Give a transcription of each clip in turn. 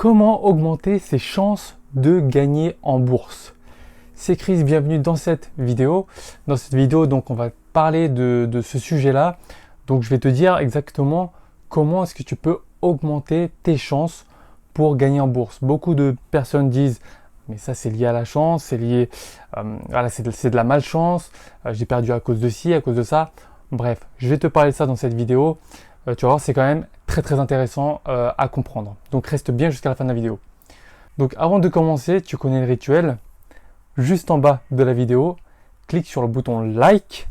Comment augmenter ses chances de gagner en bourse? C'est Chris, bienvenue dans cette vidéo. Dans cette vidéo, donc, on va parler de ce sujet-là. Donc, je vais te dire exactement comment est-ce que tu peux augmenter tes chances pour gagner en bourse. Beaucoup de personnes disent mais ça c'est lié à la chance, c'est lié, voilà, c'est de la malchance, j'ai perdu à cause de ci, à cause de ça. Bref, je vais te parler de ça dans cette vidéo. Tu vas voir, c'est quand même très intéressant à comprendre. Donc reste bien jusqu'à la fin de la vidéo. Donc avant de commencer, tu connais le rituel. Juste en bas de la vidéo, clique sur le bouton like.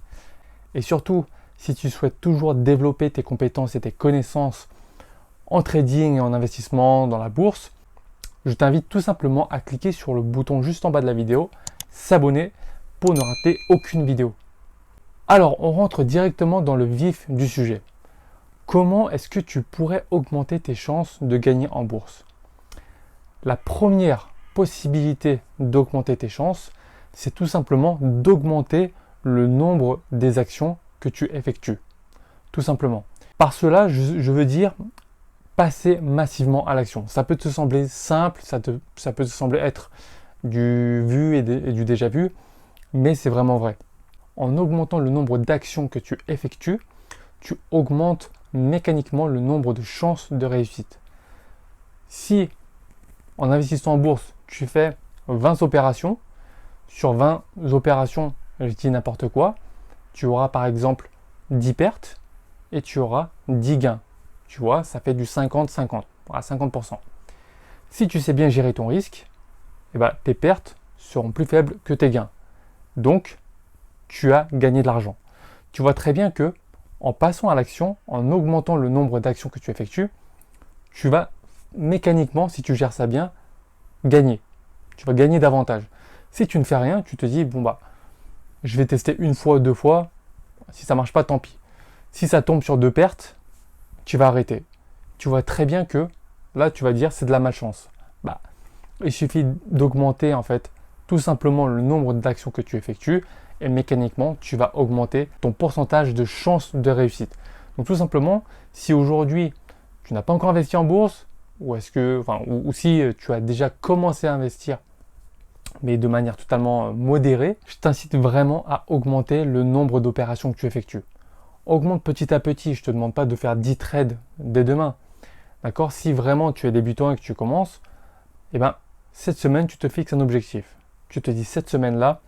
Et surtout, si tu souhaites toujours développer tes compétences et tes connaissances en trading et en investissement dans la bourse, je t'invite tout simplement à cliquer sur le bouton juste en bas de la vidéo, s'abonner pour ne rater aucune vidéo. Alors, on rentre directement dans le vif du sujet. Comment est-ce que tu pourrais augmenter tes chances de gagner en bourse? La première possibilité d'augmenter tes chances, c'est tout simplement d'augmenter le nombre des actions que tu effectues. Tout simplement. Par cela, je veux dire passer massivement à l'action. Ça peut te sembler simple, ça peut te sembler être du vu et du déjà vu, mais c'est vraiment vrai. En augmentant le nombre d'actions que tu effectues, tu augmentes mécaniquement le nombre de chances de réussite. Si en investissant en bourse, tu fais 20 opérations, sur 20 opérations, je dis n'importe quoi, tu auras par exemple 10 pertes et tu auras 10 gains. Tu vois, ça fait du 50-50, à 50%. Si tu sais bien gérer ton risque, eh ben, tes pertes seront plus faibles que tes gains. Donc, tu as gagné de l'argent. Tu vois très bien que en passant à l'action, en augmentant le nombre d'actions que tu effectues, tu vas mécaniquement, si tu gères ça bien, gagner. Tu vas gagner davantage. Si tu ne fais rien, tu te dis, bon bah, je vais tester une fois, deux fois. Si ça ne marche pas, tant pis. Si ça tombe sur 2 pertes, tu vas arrêter. Tu vois très bien que là, tu vas dire c'est de la malchance. Bah, il suffit d'augmenter en fait tout simplement le nombre d'actions que tu effectues et mécaniquement, tu vas augmenter ton pourcentage de chances de réussite. Donc tout simplement, si aujourd'hui tu n'as pas encore investi en bourse ou si tu as déjà commencé à investir mais de manière totalement modérée, je t'incite vraiment à augmenter le nombre d'opérations que tu effectues. Augmente petit à petit, je ne te demande pas de faire 10 trades dès demain. D'accord? Si vraiment tu es débutant et que tu commences, eh ben, cette semaine, tu te fixes un objectif. Tu te dis, cette semaine-là,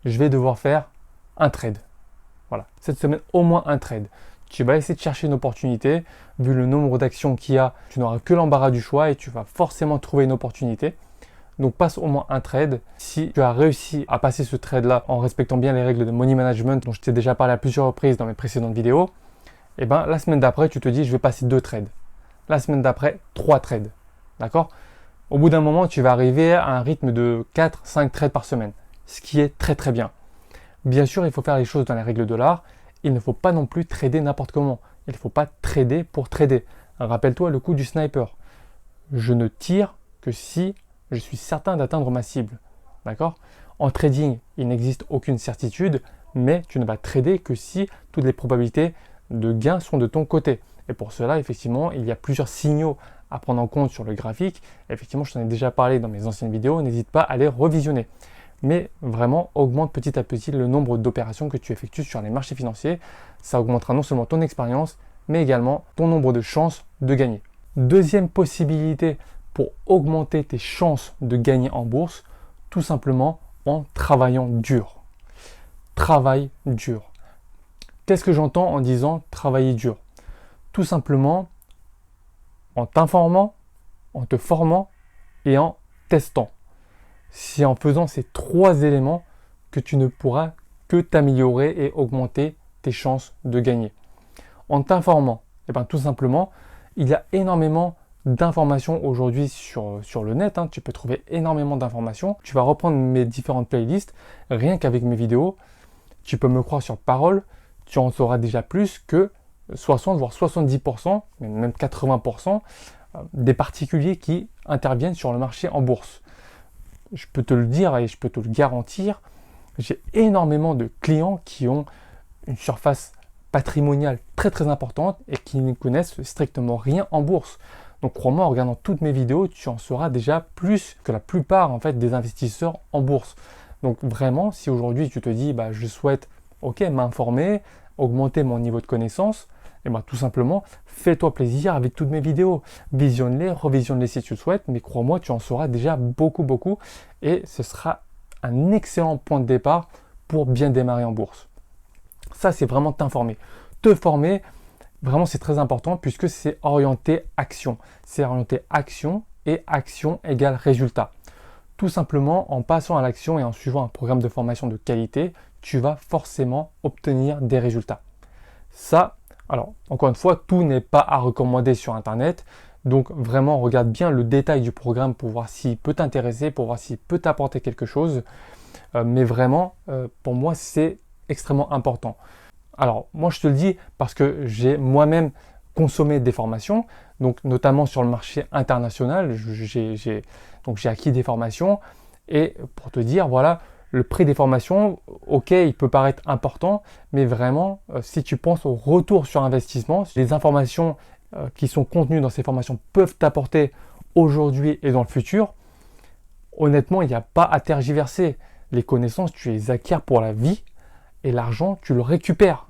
je vais devoir faire un trade. Voilà, cette semaine, au moins un trade. Tu vas essayer de chercher une opportunité. Vu le nombre d'actions qu'il y a, tu n'auras que l'embarras du choix et tu vas forcément trouver une opportunité. Donc passe au moins un trade. Si tu as réussi à passer ce trade-là en respectant bien les règles de money management dont je t'ai déjà parlé à plusieurs reprises dans mes précédentes vidéos, et ben la semaine d'après, tu te dis je vais passer 2 trades. La semaine d'après, 3 trades. D'accord? Au bout d'un moment, tu vas arriver à un rythme de 4-5 trades par semaine, ce qui est très bien. Bien sûr, il faut faire les choses dans les règles de l'art. Il ne faut pas non plus trader n'importe comment. Il ne faut pas trader pour trader. Rappelle-toi le coup du sniper. Je ne tire que si je suis certain d'atteindre ma cible. D'accord? En trading, il n'existe aucune certitude, mais tu ne vas trader que si toutes les probabilités de gain sont de ton côté. Et pour cela, effectivement, il y a plusieurs signaux à prendre en compte sur le graphique. Effectivement, je t'en ai déjà parlé dans mes anciennes vidéos, n'hésite pas à les revisionner. Mais vraiment, augmente petit à petit le nombre d'opérations que tu effectues sur les marchés financiers. Ça augmentera non seulement ton expérience, mais également ton nombre de chances de gagner. Deuxième possibilité pour augmenter tes chances de gagner en bourse, tout simplement en travaillant dur. Travaille dur. Qu'est-ce que j'entends en disant travailler dur? Tout simplement en t'informant, en te formant et en testant. C'est en faisant ces 3 éléments que tu ne pourras que t'améliorer et augmenter tes chances de gagner. En t'informant, tout simplement, il y a énormément d'informations aujourd'hui sur le net. Tu peux trouver énormément d'informations. Tu vas reprendre mes différentes playlists, rien qu'avec mes vidéos. Tu peux me croire sur parole, tu en sauras déjà plus que 60 voire 70%, même 80% des particuliers qui interviennent sur le marché en bourse. Je peux te le dire et je peux te le garantir, j'ai énormément de clients qui ont une surface patrimoniale très importante et qui ne connaissent strictement rien en bourse. Donc crois-moi, en regardant toutes mes vidéos, tu en sauras déjà plus que la plupart en fait des investisseurs en bourse. Donc vraiment, si aujourd'hui tu te dis je souhaite m'informer, augmenter mon niveau de connaissance, et tout simplement, fais-toi plaisir avec toutes mes vidéos. Visionne-les, revisionne-les si tu le souhaites, mais crois-moi, tu en sauras déjà beaucoup et ce sera un excellent point de départ pour bien démarrer en bourse. Ça, c'est vraiment t'informer. Te former, vraiment, c'est très important puisque c'est orienté action. C'est orienté action et action égale résultat. Tout simplement, en passant à l'action et en suivant un programme de formation de qualité, tu vas forcément obtenir des résultats. Ça, alors, encore une fois, tout n'est pas à recommander sur Internet. Donc, vraiment, regarde bien le détail du programme pour voir s'il peut t'intéresser, pour voir s'il peut t'apporter quelque chose. Mais vraiment, pour moi, c'est extrêmement important. Alors, moi, je te le dis parce que j'ai moi-même consommé des formations, donc notamment sur le marché international. J'ai acquis des formations et pour te dire, voilà, le prix des formations, ok, il peut paraître important, mais vraiment, si tu penses au retour sur investissement, les informations qui sont contenues dans ces formations peuvent t'apporter aujourd'hui et dans le futur, honnêtement, il n'y a pas à tergiverser. Les connaissances, tu les acquiers pour la vie et l'argent, tu le récupères.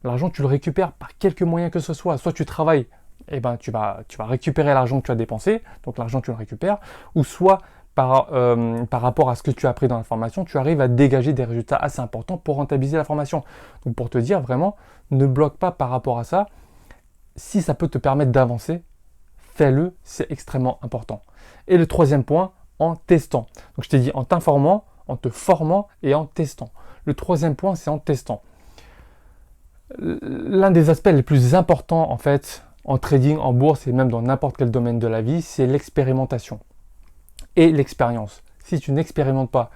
L'argent, tu le récupères par quelque moyen que ce soit. Soit tu travailles, tu vas récupérer l'argent que tu as dépensé, donc l'argent, tu le récupères, ou soit par rapport à ce que tu as appris dans la formation, tu arrives à dégager des résultats assez importants pour rentabiliser la formation. Donc pour te dire vraiment, ne bloque pas par rapport à ça. Si ça peut te permettre d'avancer, fais-le, c'est extrêmement important. Et le troisième point, en testant. Donc je t'ai dit en t'informant, en te formant et en testant. Le troisième point, c'est en testant. L'un des aspects les plus importants en fait en trading, en bourse et même dans n'importe quel domaine de la vie, c'est l'expérimentation et l'expérience. Si tu n'expérimentes pas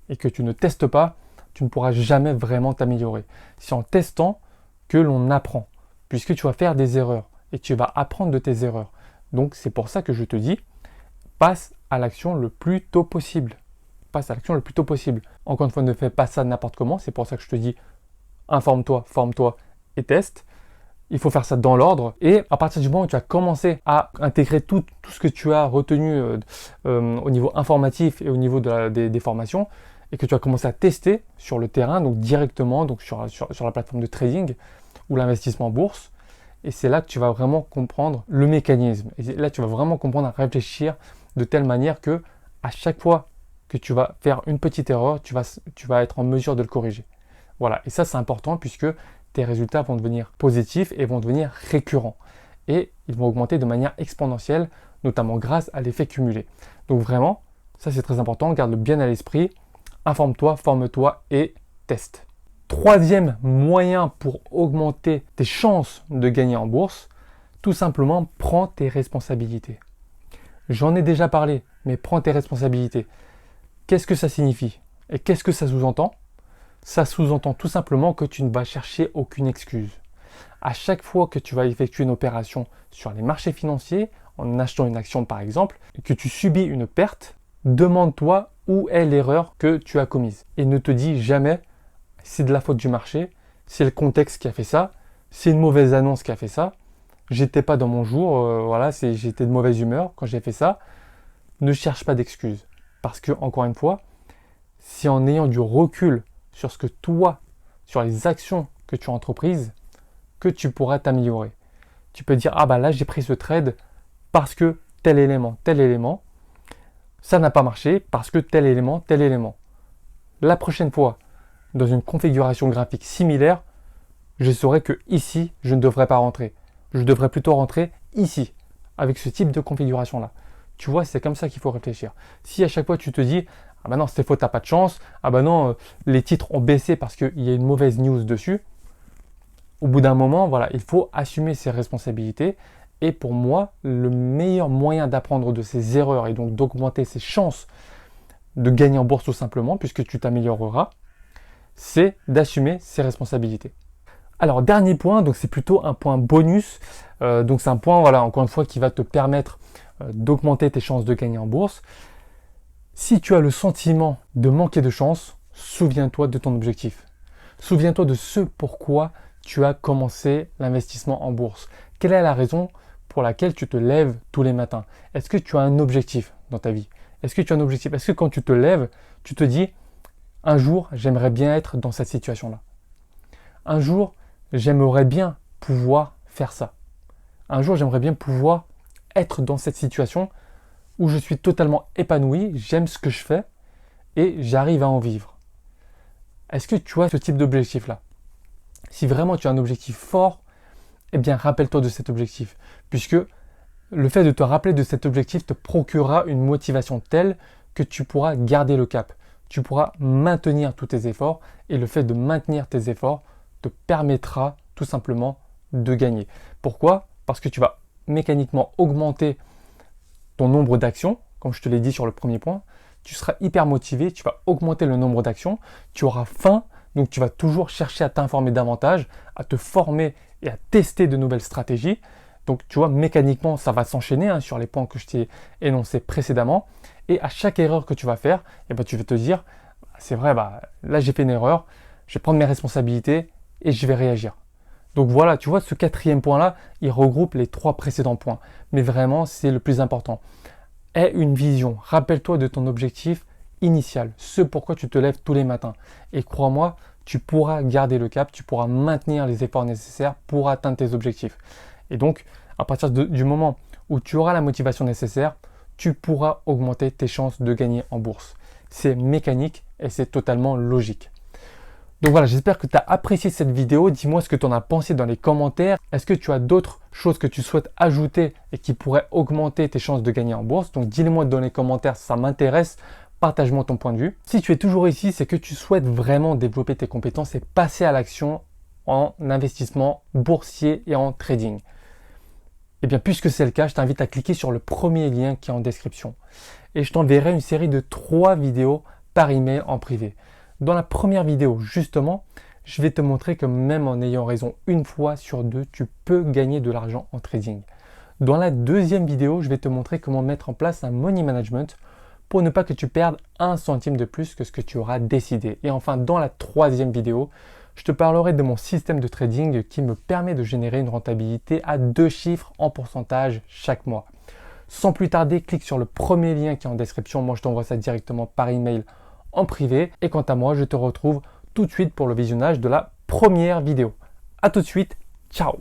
et que tu ne testes pas, tu ne pourras jamais vraiment t'améliorer. C'est en testant que l'on apprend, puisque tu vas faire des erreurs et tu vas apprendre de tes erreurs. Donc c'est pour ça que je te dis, passe à l'action le plus tôt possible. Passe à l'action le plus tôt possible. Encore une fois, ne fais pas ça n'importe comment. C'est pour ça que je te dis, informe-toi, forme-toi et teste. Il faut faire ça dans l'ordre. Et à partir du moment où tu as commencé à intégrer tout ce que tu as retenu au niveau informatif et au niveau des formations, et que tu as commencé à tester sur le terrain, donc directement donc sur la plateforme de trading ou l'investissement en bourse, et c'est là que tu vas vraiment comprendre le mécanisme. Et là, tu vas vraiment comprendre à réfléchir de telle manière que à chaque fois que tu vas faire une petite erreur, tu vas être en mesure de le corriger. Voilà, et ça c'est important puisque tes résultats vont devenir positifs et vont devenir récurrents. Et ils vont augmenter de manière exponentielle, notamment grâce à l'effet cumulé. Donc vraiment, ça c'est très important, garde-le bien à l'esprit, informe-toi, forme-toi et teste. Troisième moyen pour augmenter tes chances de gagner en bourse, tout simplement, prends tes responsabilités. J'en ai déjà parlé, mais prends tes responsabilités. Qu'est-ce que ça signifie? Et qu'est-ce que ça sous-entend? Ça sous-entend tout simplement que tu ne vas chercher aucune excuse. À chaque fois que tu vas effectuer une opération sur les marchés financiers, en achetant une action par exemple, et que tu subis une perte, demande-toi où est l'erreur que tu as commise. Et ne te dis jamais c'est de la faute du marché, c'est le contexte qui a fait ça, c'est une mauvaise annonce qui a fait ça, j'étais pas dans mon jour, j'étais de mauvaise humeur quand j'ai fait ça. Ne cherche pas d'excuses. Parce que, encore une fois, si en ayant du recul sur ce que toi, sur les actions que tu as entreprises, que tu pourras t'améliorer. Tu peux dire, là j'ai pris ce trade parce que tel élément, ça n'a pas marché parce que tel élément. La prochaine fois, dans une configuration graphique similaire, je saurai que ici, je ne devrais pas rentrer. Je devrais plutôt rentrer ici, avec ce type de configuration-là. Tu vois, c'est comme ça qu'il faut réfléchir. Si à chaque fois tu te dis, non, c'est faux, t'as pas de chance, non, les titres ont baissé parce qu'il y a une mauvaise news dessus, au bout d'un moment, voilà, il faut assumer ses responsabilités. Et pour moi, le meilleur moyen d'apprendre de ses erreurs et donc d'augmenter ses chances de gagner en bourse tout simplement, puisque tu t'amélioreras, c'est d'assumer ses responsabilités. Alors, dernier point, donc c'est plutôt un point bonus. Donc c'est un point, voilà, encore une fois, qui va te permettre d'augmenter tes chances de gagner en bourse. Si tu as le sentiment de manquer de chance, souviens-toi de ton objectif. Souviens-toi de ce pourquoi tu as commencé l'investissement en bourse. Quelle est la raison pour laquelle tu te lèves tous les matins? Est-ce que tu as un objectif dans ta vie? Est-ce que tu as un objectif? Est-ce que quand tu te lèves, tu te dis, un jour, j'aimerais bien être dans cette situation-là. Un jour, j'aimerais bien pouvoir faire ça. Un jour, j'aimerais bien pouvoir être dans cette situation où je suis totalement épanoui, j'aime ce que je fais et j'arrive à en vivre. Est-ce que tu as ce type d'objectif-là? Si vraiment tu as un objectif fort, eh bien rappelle-toi de cet objectif, puisque le fait de te rappeler de cet objectif te procurera une motivation telle que tu pourras garder le cap, tu pourras maintenir tous tes efforts et le fait de maintenir tes efforts te permettra tout simplement de gagner. Pourquoi? Parce que tu vas mécaniquement augmenter ton nombre d'actions, comme je te l'ai dit sur le premier point, tu seras hyper motivé, tu vas augmenter le nombre d'actions, tu auras faim, donc tu vas toujours chercher à t'informer davantage, à te former et à tester de nouvelles stratégies. Donc tu vois, mécaniquement, ça va s'enchaîner sur les points que je t'ai énoncés précédemment. Et à chaque erreur que tu vas faire, tu vas te dire, c'est vrai, là j'ai fait une erreur, je vais prendre mes responsabilités et je vais réagir. Donc voilà, tu vois, ce quatrième point-là, il regroupe les 3 précédents points. Mais vraiment, c'est le plus important. Aie une vision. Rappelle-toi de ton objectif initial, ce pourquoi tu te lèves tous les matins. Et crois-moi, tu pourras garder le cap, tu pourras maintenir les efforts nécessaires pour atteindre tes objectifs. Et donc, à partir du moment où tu auras la motivation nécessaire, tu pourras augmenter tes chances de gagner en bourse. C'est mécanique et c'est totalement logique. Donc voilà, j'espère que tu as apprécié cette vidéo. Dis-moi ce que tu en as pensé dans les commentaires. Est-ce que tu as d'autres choses que tu souhaites ajouter et qui pourraient augmenter tes chances de gagner en bourse? Donc dis-le-moi dans les commentaires, ça m'intéresse. Partage-moi ton point de vue. Si tu es toujours ici, c'est que tu souhaites vraiment développer tes compétences et passer à l'action en investissement boursier et en trading. Et bien, puisque c'est le cas, je t'invite à cliquer sur le premier lien qui est en description. Et je t'enverrai une série de 3 vidéos par email en privé. Dans la première vidéo, justement, je vais te montrer que même en ayant raison une fois sur 2, tu peux gagner de l'argent en trading. Dans la deuxième vidéo, je vais te montrer comment mettre en place un money management pour ne pas que tu perdes 1 centime de plus que ce que tu auras décidé. Et enfin, dans la troisième vidéo, je te parlerai de mon système de trading qui me permet de générer une rentabilité à 2 chiffres en pourcentage chaque mois. Sans plus tarder, clique sur le premier lien qui est en description. Moi, je t'envoie ça directement par email en privé. Et quant à moi, je te retrouve tout de suite pour le visionnage de la première vidéo. À tout de suite. Ciao!